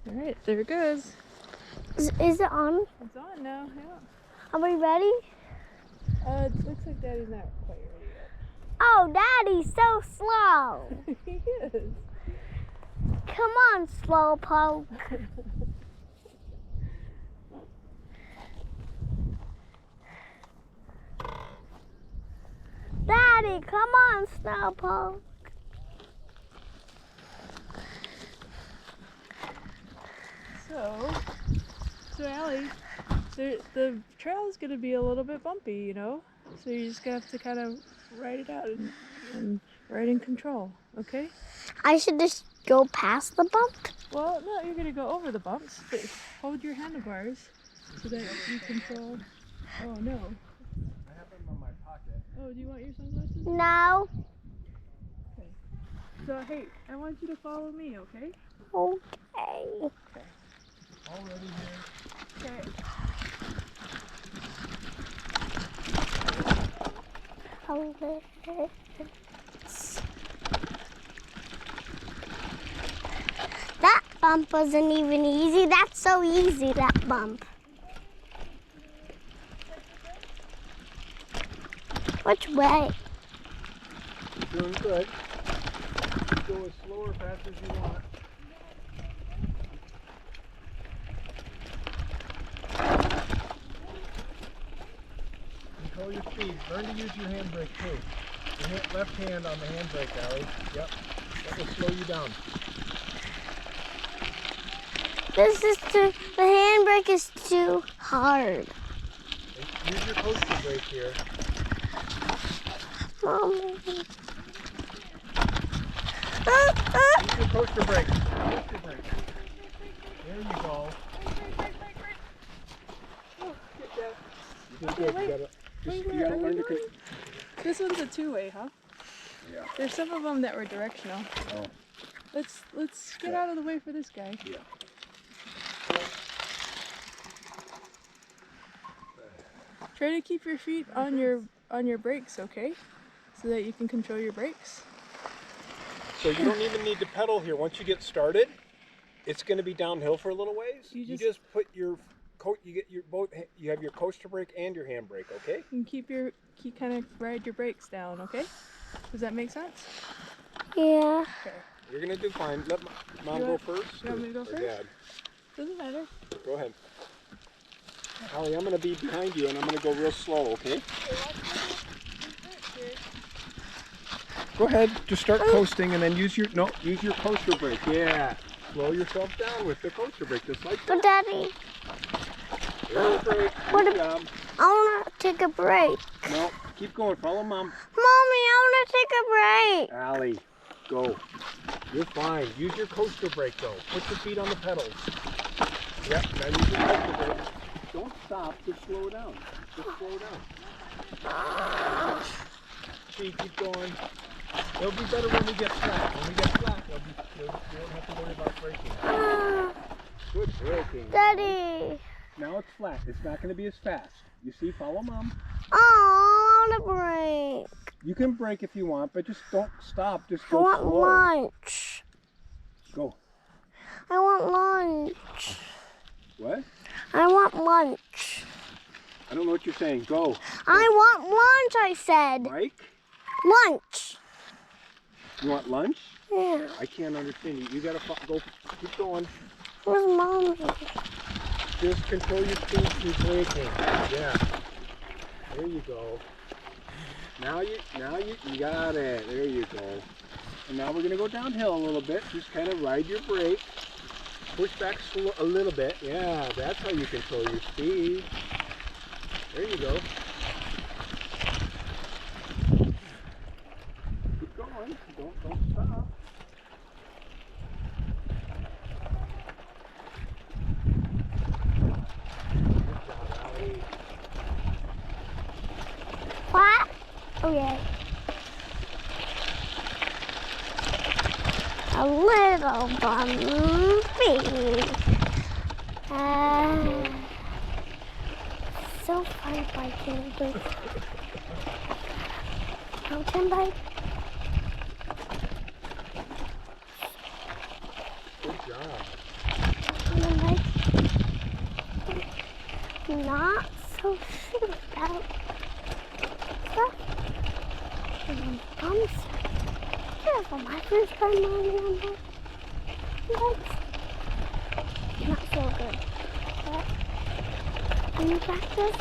All right, there it goes. Is it on? It's on now, yeah. Are we ready? It looks like Daddy's not quite ready yet. Oh, Daddy's so slow. He is. Come on, Slowpoke. Daddy, come on, Slowpoke. So Allie, the trail is going to be a little bit bumpy, you know? So you're just going to have to kind of ride it out and ride in control, okay? I should just go past the bump? Well, no, you're going to go over the bumps, but hold your handlebars so that you control. Oh, no. I have them in my pocket. Oh, do you want your sunglasses? No. Okay. So, hey, I want you to follow me, okay? Okay. All ready here. Okay. That bump wasn't even easy. That's so easy, that bump. Which way? You're doing good. Go as slow or fast as you want. Control your speed. Learn to use your handbrake too. Your left hand on the handbrake, Allie. Yep. That will slow you down. The handbrake is too hard. Use your coaster brake here. Mommy. Use your coaster brake. Coaster brake. There you go. Oh, good job. You did good. You gotta learn to control. This one's a two-way, huh? Yeah. There's some of them that were directional. Oh. Let's get out of the way for this guy. Yeah. Try to keep your feet on your brakes, okay? So that you can control your brakes. So you don't even need to pedal here. Once you get started, it's going to be downhill for a little ways. You just put your you have your coaster brake and your handbrake, okay? And keep kind of ride your brakes down, okay? Does that make sense? Yeah. Okay. You're going to do fine. Let Mom go first. You want me to go or first? Dad? Doesn't matter. Go ahead. Allie, I'm going to be behind you and I'm going to go real slow, okay? Go ahead. Just start coasting and then use your coaster brake. Yeah. Slow yourself down with the coaster brake, just like that. But Daddy, Brake. Good job. I want to take a break. No, keep going. Follow Mom. Mommy, I want to take a break. Allie, go. You're fine. Use your coaster brake though. Put your feet on the pedals. Yep, now use your coaster brake. Don't stop, just slow down. Just slow down. Keep going. It'll be better when we get flat. When we get flat, you won't have to worry about braking. Good braking. Daddy. Now it's flat. It's not going to be as fast. You see, follow Mom. Oh, I want to break. You can brake if you want, but just don't stop. Just I go want slow. lunch. Go. I want lunch. What? I want lunch. I don't know what you're saying. Go. I want lunch, I said. Mike? Lunch. You want lunch? Yeah. I can't understand you. You gotta go. Keep going. Where's Mommy? Just control your speed through braking. Yeah. There you go. Now you got it. There you go. And now we're gonna go downhill a little bit. Just kind of ride your brake. Push back a little bit. Yeah, that's how you control your speed. There you go. Keep going. Don't stop. Good job, Allie. What? Okay. A little bumpy. So fun biking with mountain bike. Good job. For my first time riding on bikes, not so good. But can you practice?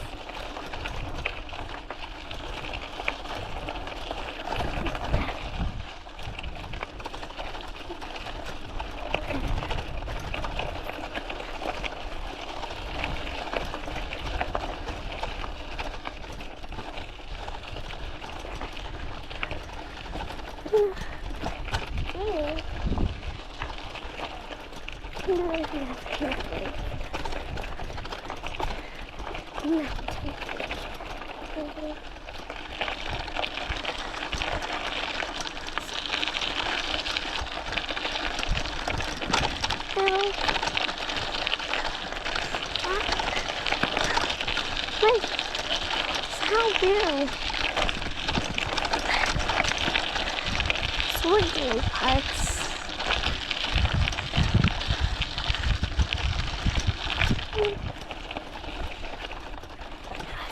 Wait, how big? Swinging parts. I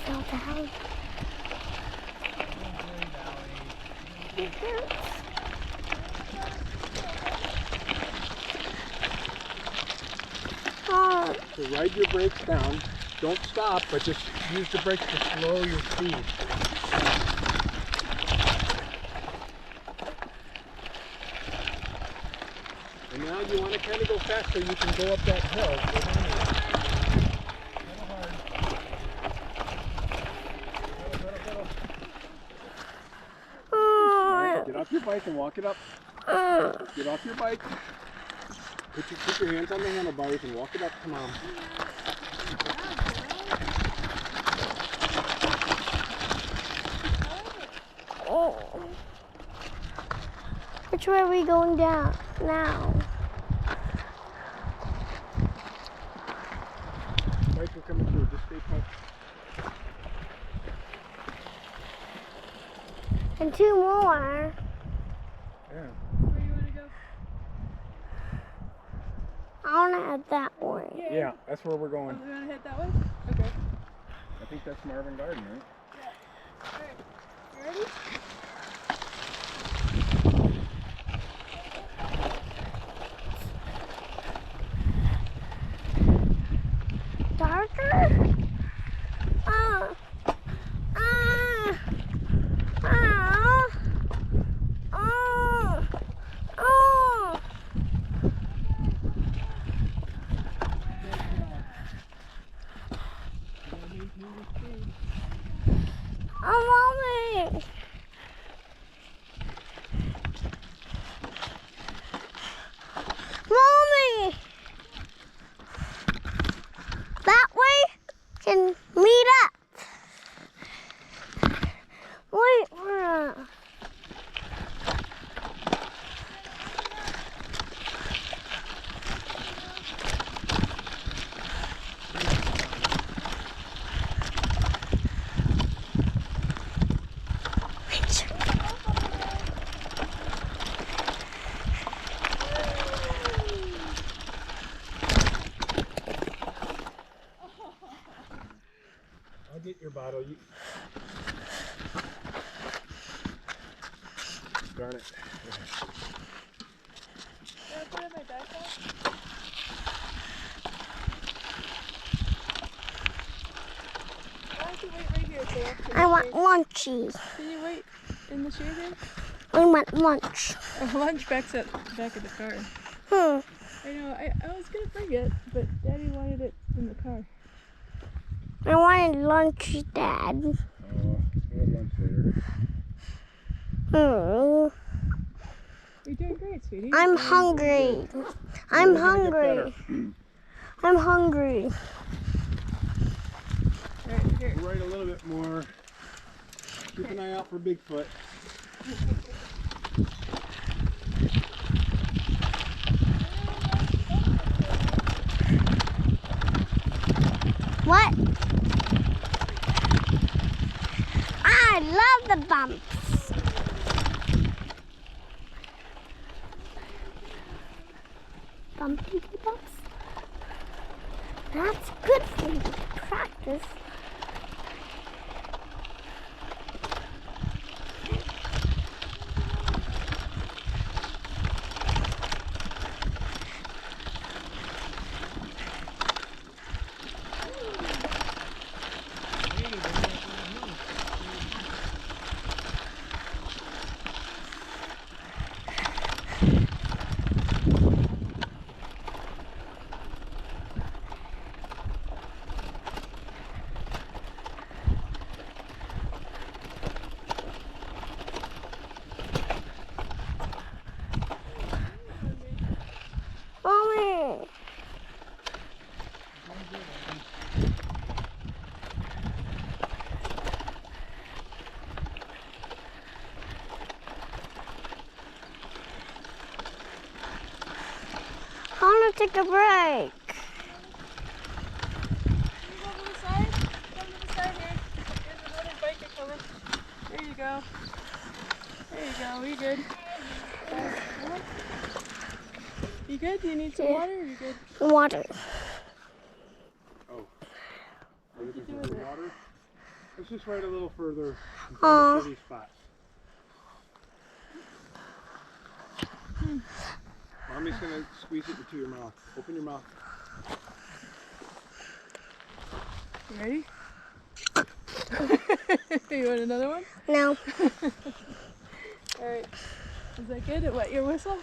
fell down. So ride your brakes down. Don't stop, but just use the brakes to slow your speed. And now you want to kind of go fast so you can go up that hill. Go down there. Pedal hard. Pedal. Right, get off your bike and walk it up. Get off your bike. Put your hands on the handlebars and walk it up to Mom. Which way are we going down now? Bikes are coming through. Just stay put. And two more. Yeah. Where you want to go? I want to head that way. Yeah, that's where we're Oh, going. we want to head that way? Okay. I think that's Marvin Garden, right? Alright. You ready? Darker? Mommy! Mommy! That way can meet up. Wait for us. I'll get your bottle. Darn it. Can I put in my backpack? Why don't you wait right here till after I want lunchy. Can you wait in the shade here? I want lunch. Lunch back's at the back of the car. Hmm. I know, I was gonna bring it, but Daddy wanted it in the car. I wanted lunch, Dad. Oh, we'll have lunch later. You're doing great, sweetie. I'm hungry. I'm hungry. I'm hungry. Right here. We'll ride a little bit more. Keep an eye out for Bigfoot. What? I love the bumps. Bumpy bumps? That's good for you to practice. a break. Go to the side. Come to the side here. There's another biker coming. There you go. There you go. You good? You good? Do you need some water? Or you good? Water. Oh. What did you do with it? Water? Let's just ride a little further. Aw. Shitty spot. Mommy's gonna squeeze it into your mouth. Open your mouth. You ready? You want another one? No. Alright. Is that good? It wet your whistle?